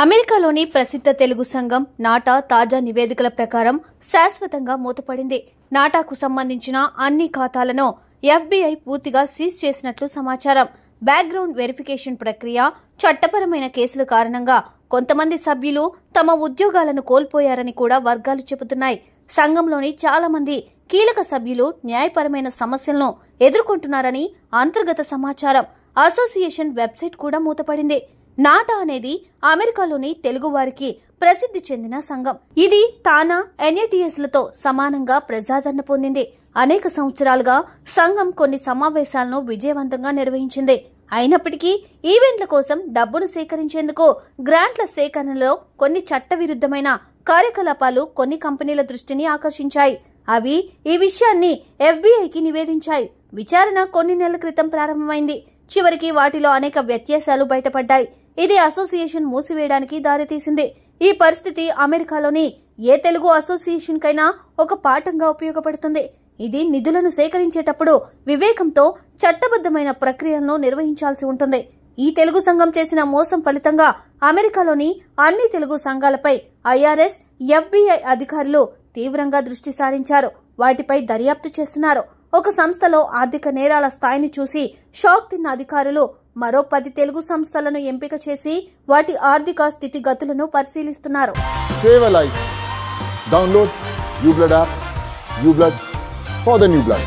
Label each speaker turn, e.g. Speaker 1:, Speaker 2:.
Speaker 1: అమెరికాలోని ప్రసిద్ధ తెలుగు సంఘం నాటా తాజా నివేదికల ప్రకారం శాశ్వతంగా మూతపడింది. నాటాకు సంబంధించిన అన్ని ఖాతాలను ఎఫ్బీఐ పూర్తిగా సీజ్ చేసినట్లు సమాచారం. బ్యాక్గ్రౌండ్ వెరిఫికేషన్ ప్రక్రియ, చట్టపరమైన కేసుల కారణంగా కొంతమంది సభ్యులు తమ ఉద్యోగాలను కోల్పోయారని కూడా వర్గాలు చెబుతున్నాయి. సంఘంలోని చాలా మంది కీలక సభ్యులు న్యాయపరమైన సమస్యలను ఎదుర్కొంటున్నారని అంతర్గత సమాచారం. అసోసియేషన్ వెబ్సైట్ కూడా మూతపడింది. నాటా అనేది అమెరికాలోని తెలుగు వారికి ప్రసిద్ధి చెందిన సంఘం. ఇది తానా ఎన్ఏటీఎస్లతో సమానంగా ప్రజాదరణ పొందింది. అనేక సంవత్సరాలుగా సంఘం కొన్ని సమావేశాలను విజయవంతంగా నిర్వహించింది. అయినప్పటికీ ఈవెంట్ల కోసం డబ్బును సేకరించేందుకు గ్రాంట్ల సేకరణలో కొన్ని చట్టవిరుద్ధమైన కార్యకలాపాలు కొన్ని కంపెనీల దృష్టిని ఆకర్షించాయి. అవి ఈ విషయాన్ని ఎఫ్బీఐకి నివేదించాయి. విచారణ కొన్ని నెలల క్రితం ప్రారంభమైంది. చివరికి వాటిలో అనేక వ్యత్యాసాలు బయటపడ్డాయి. ఇది అసోసియేషన్ మూసివేయడానికి దారితీసింది. ఈ పరిస్థితి అమెరికాలోని ఏ తెలుగు అసోసియేషన్ కైనా ఒక పాఠంగా ఉపయోగపడుతుంది. ఇది నిధులను సేకరించేటప్పుడు వివేకంతో చట్టబద్ధమైన ప్రక్రియలను నిర్వహించాల్సి ఉంటుంది. ఈ తెలుగు సంఘం చేసిన మోసం ఫలితంగా అమెరికాలోని అన్ని తెలుగు సంఘాలపై ఐఆర్ఎస్, ఎఫ్బీఐ అధికారులు తీవ్రంగా దృష్టి సారించారు. వాటిపై దర్యాప్తు చేస్తున్నారు. ఒక సంస్థలో ఆర్థిక నేరాల స్థాయిని చూసి షాక్ తిన్న అధికారులు మరో 10 తెలుగు సంస్థలను ఎంపిక చేసి వాటి ఆర్థిక స్థితిగతులను పరిశీలిస్తున్నారు.
Speaker 2: Save a life. Download uBlood app. uBlood for the new blood.